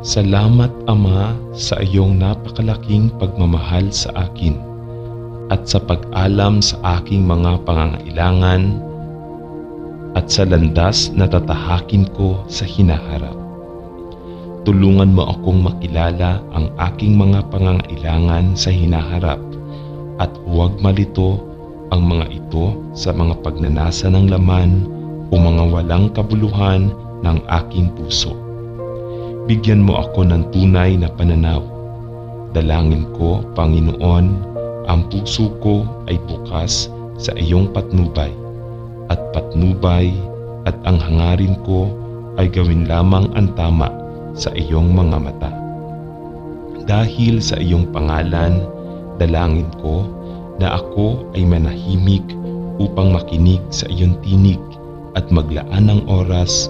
Salamat, Ama, sa iyong napakalaking pagmamahal sa akin at sa pag-alam sa aking mga pangangailangan at sa landas na tatahakin ko sa hinaharap. Tulungan mo akong makilala ang aking mga pangangailangan sa hinaharap at huwag malito ang mga ito sa mga pagnanasa ng laman o mga walang kabuluhan ng aking puso. Bigyan mo ako ng tunay na pananaw. Dalangin ko, Panginoon, ang puso ko ay bukas sa iyong patnubay at ang hangarin ko ay gawin lamang ang tama sa iyong mga mata. Dahil sa iyong pangalan, dalangin ko na ako ay manahimik upang makinig sa iyong tinig at maglaan ng oras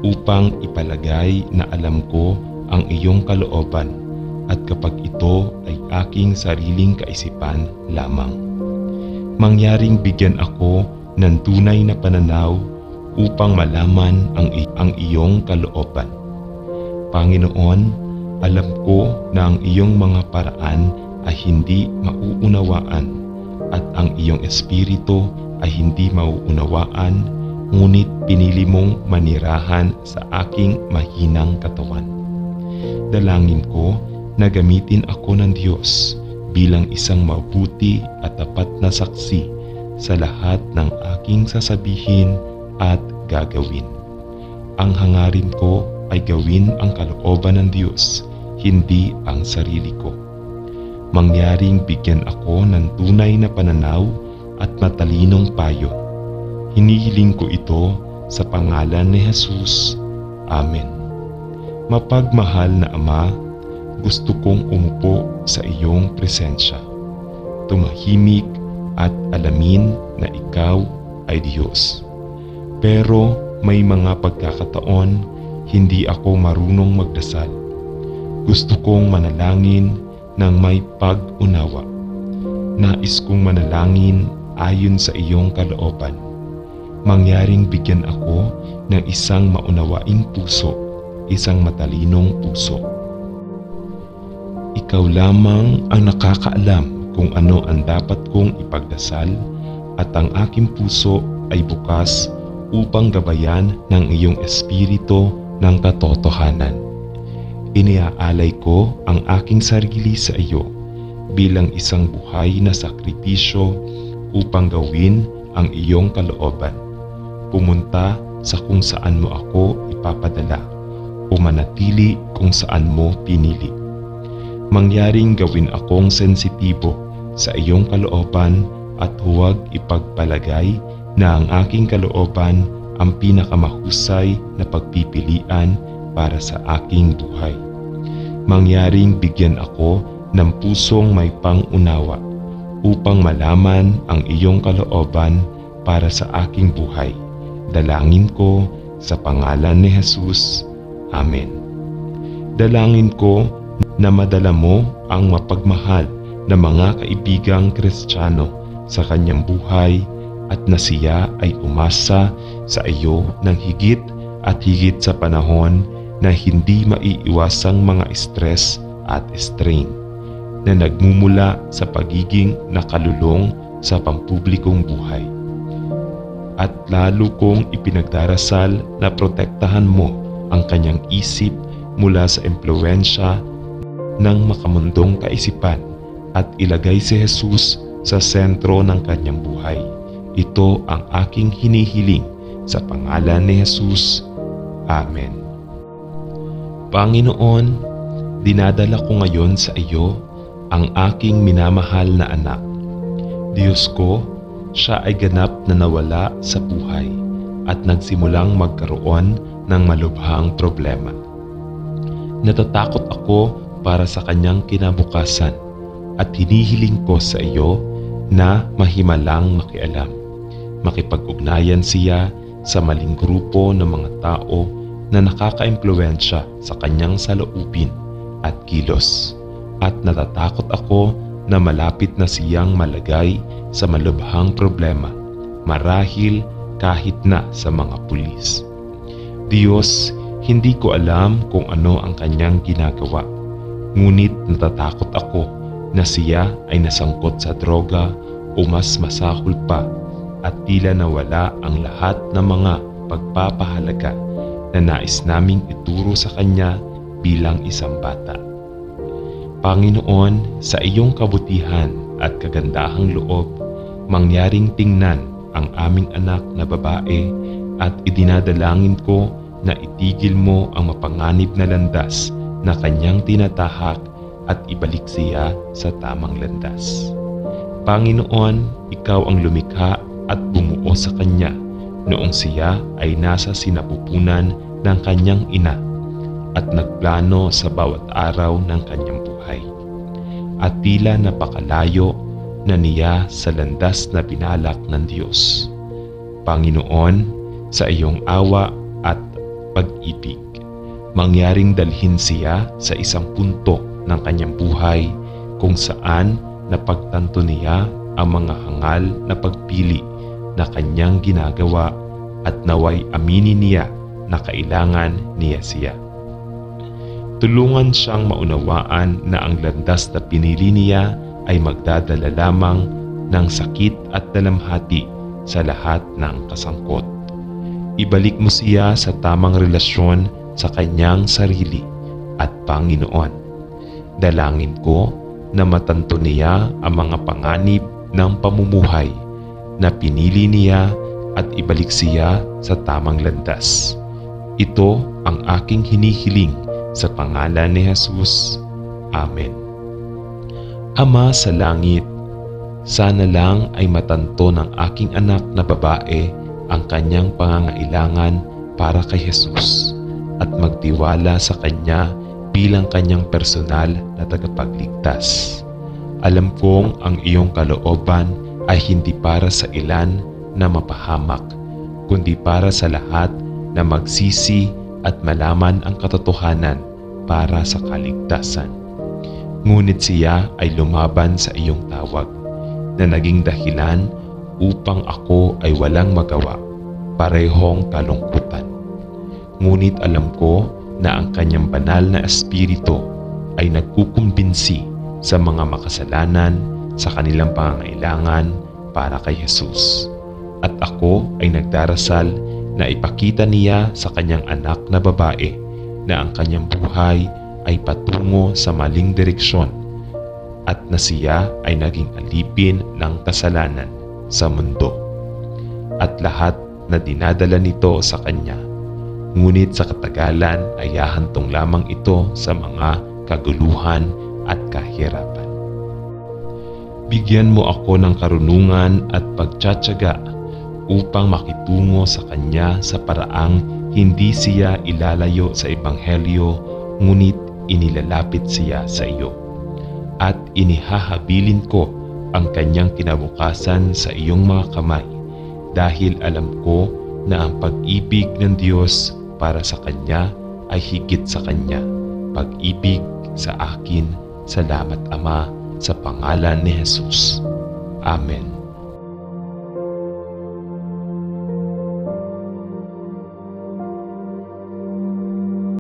upang ipalagay na alam ko ang iyong kalooban at kapag ito ay aking sariling kaisipan lamang. Mangyaring bigyan ako ng tunay na pananaw upang malaman ang iyong kalooban. Panginoon, alam ko na ang iyong mga paraan ay hindi mauunawaan at ang iyong espiritu ay hindi mauunawaan, ngunit pinili mong manirahan sa aking mahinang katawan. Dalangin ko na gamitin ako ng Diyos bilang isang mabuti at tapat na saksi sa lahat ng aking sasabihin at gagawin. Ang hangarin ko ay gawin ang kalooban ng Diyos, hindi ang sarili ko. Mangyaring bigyan ako ng tunay na pananaw at matalinong payo. Hinihiling ko ito sa pangalan ni Jesus. Amen. Mapagmahal na Ama, gusto kong umupo sa iyong presensya, tumahimik at alamin na ikaw ay Diyos. Pero may mga pagkakataon hindi ako marunong magdasal. Gusto kong manalangin ng may pag-unawa. Nais kong manalangin ayon sa iyong kalooban. Mangyaring bigyan ako ng isang maunawaing puso, isang matalinong puso. Ikaw lamang ang nakakaalam kung ano ang dapat kong ipagdasal at ang aking puso ay bukas upang gabayan ng iyong espiritu ng katotohanan. Iniaalay ko ang aking sarili sa iyo bilang isang buhay na sakripisyo upang gawin ang iyong kalooban. Pumunta sa kung saan mo ako ipapadala o manatili kung saan mo pinili. Mangyaring gawin akong sensitibo sa iyong kalooban at huwag ipagpalagay na ang aking kalooban ang pinakamahusay na pagpipilian para sa aking buhay. Mangyaring bigyan ako ng pusong may pang-unawa upang malaman ang iyong kalooban para sa aking buhay. Dalangin ko sa pangalan ni Jesus. Amen. Dalangin ko na madala mo ang mapagmahal na mga kaibigang Kristiyano sa kanyang buhay at na siya ay umasa sa iyo ng higit at higit sa panahon na hindi maiiwasang mga stress at strain na nagmumula sa pagiging nakalulong sa pampublikong buhay. At lalo kong ipinagdarasal na protektahan mo ang kanyang isip mula sa impluwensya ng makamundong kaisipan at ilagay si Jesus sa sentro ng kanyang buhay. Ito ang aking hinihiling sa pangalan ni Jesus. Amen. Panginoon, dinadala ko ngayon sa iyo ang aking minamahal na anak. Diyos ko, siya ay ganap na nawala sa buhay at nagsimulang magkaroon ng malubhang problema. Natatakot ako para sa kanyang kinabukasan at hinihiling ko sa iyo na mahimalang makialam. Makipag-ugnayan siya sa maling grupo ng mga tao na nakaka-impluwensya sa kanyang saloobin at kilos. At natatakot ako na malapit na siyang malagay sa malubhang problema, marahil kahit na sa mga pulis. Diyos, Hindi ko alam kung ano ang kanyang ginagawa, ngunit natatakot ako na siya ay nasangkot sa droga o mas masahol pa at tila nawala ang lahat ng mga pagpapahalaga na nais naming ituro sa kanya bilang isang bata. Panginoon, sa iyong kabutihan at kagandahang loob, mangyaring tingnan ang aming anak na babae at idinadalangin ko na itigil mo ang mapanganib na landas na kanyang tinatahak at ibalik siya sa tamang landas. Panginoon, ikaw ang lumikha at bumuo sa kanya noong siya ay nasa sinapupunan ng kanyang ina at nagplano sa bawat araw ng kanyang buhay. At tila napakalayo na niya sa landas na binalak ng Diyos. Panginoon, sa iyong awa at pag-ibig, mangyaring dalhin siya sa isang punto ng kanyang buhay kung saan napagtanto niya ang mga hangal na pagpili na kanyang ginagawa at naway aminin niya na kailangan niya siya. Tulungan siyang maunawaan na ang landas na pinili niya ay magdadala lamang ng sakit at dalamhati sa lahat ng kasangkot. Ibalik mo siya sa tamang relasyon sa kanyang sarili at Panginoon. Dalangin ko na matanto niya ang mga panganib ng pamumuhay na pinili niya at ibalik siya sa tamang landas. Ito ang aking hinihiling sa pangalan ni Jesus. Amen. Ama sa langit, sana lang ay matanto ng aking anak na babae ang kanyang pangangailangan para kay Jesus at magtiwala sa kanya bilang kanyang personal na tagapagligtas. Alam kong ang iyong kalooban ay hindi para sa ilan na mapahamak, kundi para sa lahat na magsisi at malaman ang katotohanan para sa kaligtasan. Ngunit siya ay lumaban sa iyong tawag na naging dahilan upang ako ay walang magawa, parehong kalungkutan. Ngunit alam ko na ang kanyang banal na espiritu ay nagkukumbinsi sa mga makasalanan sa kanilang pangangailangan para kay Jesus. At ako ay nagdarasal na ipakita niya sa kanyang anak na babae na ang kanyang buhay ay patungo sa maling direksyon at na siya ay naging alipin ng kasalanan sa mundo at lahat na dinadala nito sa kanya. Ngunit sa katagalan ay hahantong lamang ito sa mga kaguluhan at kahirapan. Bigyan mo ako ng karunungan at pagtsatsaga upang makitungo sa kanya sa paraang hindi siya ilalayo sa ebanghelyo, ngunit inilalapit siya sa iyo. At inihahabilin ko ang kanyang kinabukasan sa iyong mga kamay dahil alam ko na ang pag-ibig ng Diyos para sa kanya ay higit sa kanya. Pag-ibig sa akin. Salamat Ama, sa pangalan ni Jesus. Amen.